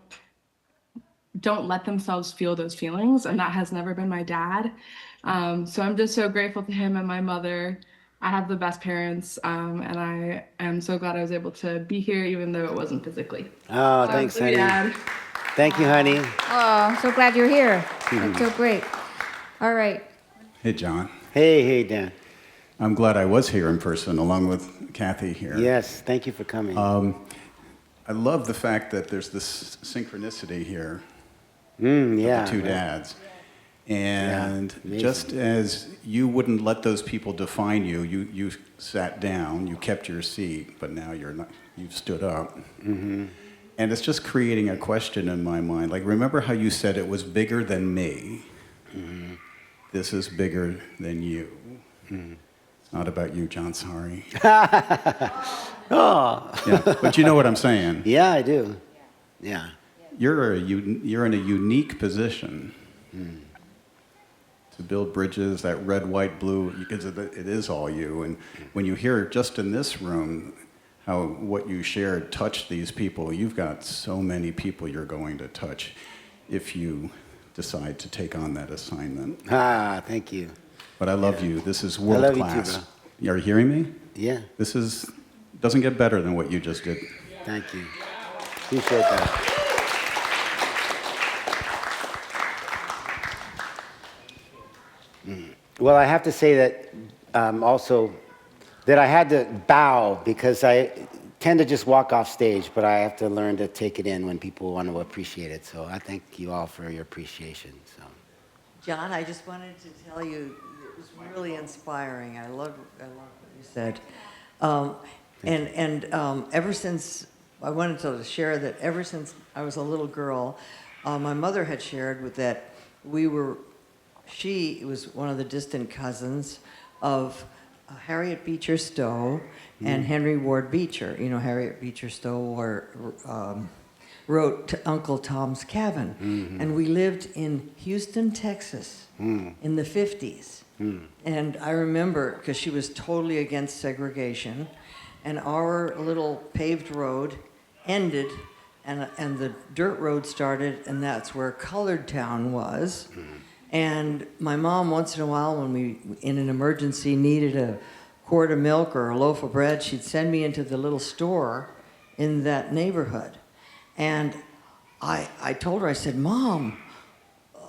let themselves feel those feelings. And that has never been my dad. So I'm just so grateful to him and my mother. I have the best parents, and I am so glad I was able to be here, even though it wasn't physically. Oh, thanks, honey. Dad. Thank you, honey. Oh, I'm so glad you're here. That's so great. All right. Hey, John. Hey, Dan. I'm glad I was here in person, along with Kathy here. Yes, thank you for coming. I love the fact that there's this synchronicity here Yeah. of the two dads. And amazing. just as you wouldn't let those people define you, you sat down, you kept your seat, but now you've stood up. And it's just creating a question in my mind. Like, remember how you said it was bigger than me? This is bigger than you. It's not about you, John, sorry. Oh. Yeah, but you know what I'm saying. Yeah, I do. Yeah. You're in a unique position to build bridges, that red, white, blue, because it is all you. And when you hear just in this room how what you shared touched these people, you've got so many people you're going to touch if you decide to take on that assignment. Thank you. But I love you. This is world love class. you too, bro. Are you hearing me? Yeah. This doesn't get better than what you just did. Thank you. Appreciate that. Well, I have to say that also that I had to bow because I tend to just walk off stage, but I have to learn to take it in when people want to appreciate it. So I thank you all for your appreciation. So, John, I just wanted to tell you, it was really inspiring. I love what you said. Ever since, I wanted to share that ever since I was a little girl, my mother had shared that she was one of the distant cousins of Harriet Beecher Stowe and Henry Ward Beecher. Harriet Beecher Stowe wrote Uncle Tom's Cabin. And we lived in Houston, Texas in the 50s. And I remember, because she was totally against segregation, and our little paved road ended, and the dirt road started, and that's where Colored Town was. And my mom, once in a while, when we, in an emergency, needed a quart of milk or a loaf of bread, she'd send me into the little store in that neighborhood. And I told her, I said, "Mom,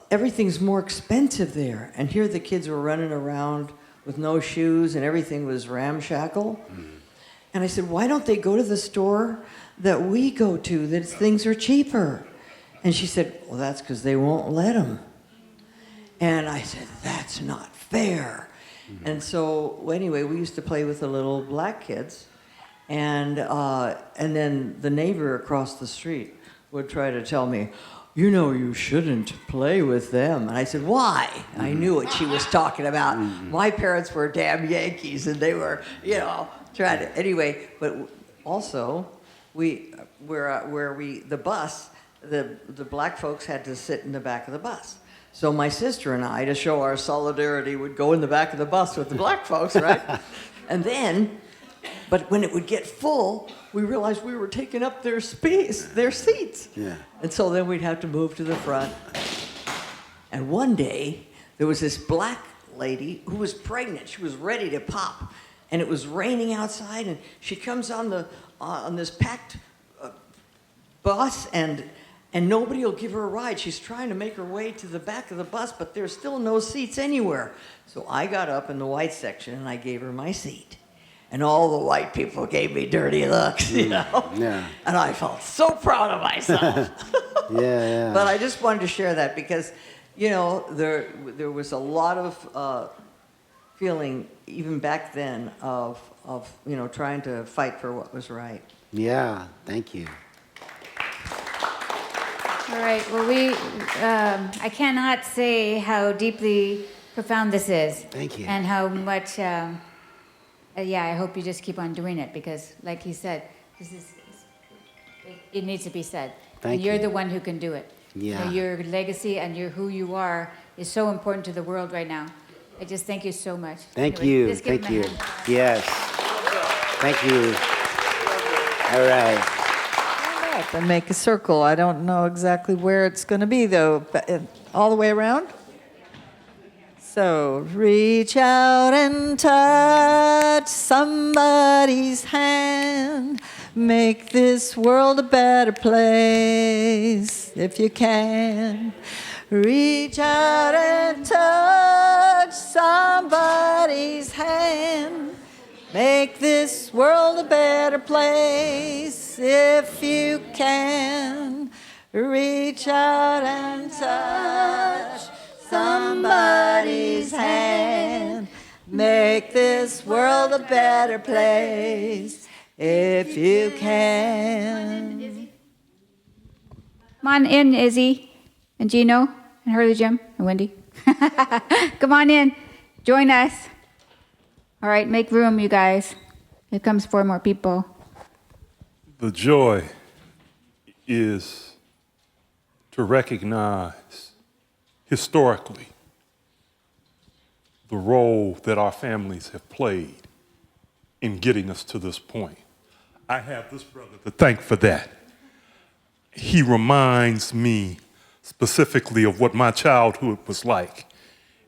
everything's more expensive there." And here the kids were running around with no shoes, and everything was ramshackle. And I said, why don't they go to the store that we go to, that things are cheaper? And she said, well, that's because they won't let them. And I said, that's not fair. And so, anyway, we used to play with the little black kids. And then the neighbor across the street would try to tell me, you know, you shouldn't play with them. And I said, why? I knew what she was talking about. My parents were damn Yankees, and they were, trying to, anyway, but also, the black folks had to sit in the back of the bus. So my sister and I, to show our solidarity, would go in the back of the bus with the black folks, right? And then, but when it would get full, we realized we were taking up their space, their seats. Yeah. And so then we'd have to move to the front. And one day, there was this black lady who was pregnant. She was ready to pop. And it was raining outside, and she comes on this packed bus, and nobody will give her a ride. She's trying to make her way to the back of the bus, but there's still no seats anywhere. So I got up in the white section, and I gave her my seat. And all the white people gave me dirty looks, Yeah. And I felt so proud of myself. Yeah. But I just wanted to share that because, there was a lot of feeling, even back then, of trying to fight for what was right. Yeah, thank you. All right. Well, I cannot say how deeply profound this is. Thank you. And how much, I hope you just keep on doing it because, like he said, it needs to be said. Thank and you're you. the one who can do it. Yeah. Your legacy and who you are is so important to the world right now. I just thank you so much. Thank Anyway, you. just give Thank him you. a hand. Yes. Thank you. All right. Stand up and make a circle. I don't know exactly where it's going to be, though. But all the way around? So reach out and touch somebody's hand. Make this world a better place if you can. Reach out and touch somebody's hand. Make this world a better place if you can. Reach out and touch somebody's hand. Make this world a better place if you can. Come on in, Izzy and Gino and Hurley Jim and Wendy. Come on in. Join us. All right, make room, you guys. Here comes 4 more people. The joy is to recognize historically the role that our families have played in getting us to this point. I have this brother to thank for that. He reminds me specifically of what my childhood was like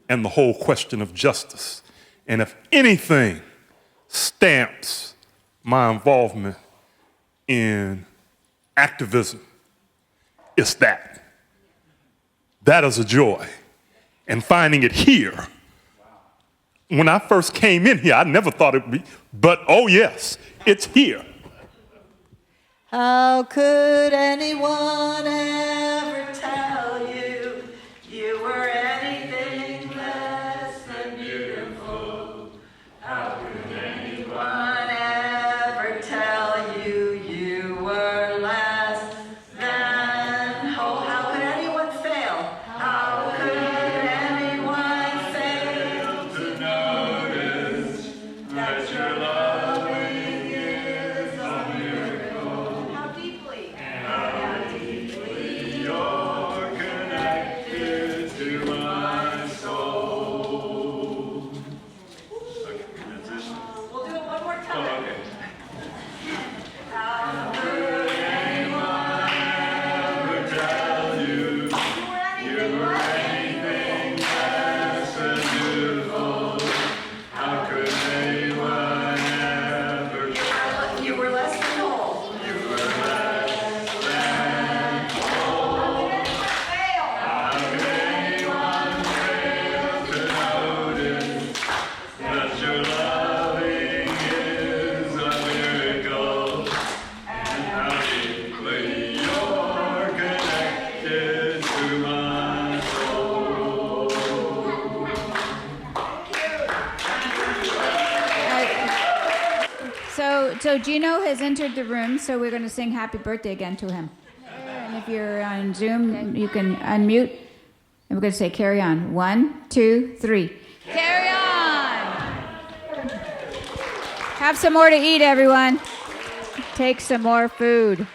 and the whole question of justice. And if anything stamps my involvement in activism, it's that. That is a joy. And finding it here. When I first came in here, I never thought it would be, but oh yes, it's here. How could anyone ever tell you you were anything less than beautiful? How could anyone ever tell you you were less than? Oh, how could anyone fail? How could anyone fail to notice that your loving is a miracle? How deeply your So Gino has entered the room, so we're going to sing happy birthday again to him. And if you're on Zoom, you can unmute. And we're going to say carry on. 1, 2, 3. Carry on! Have some more to eat, everyone. Take some more food.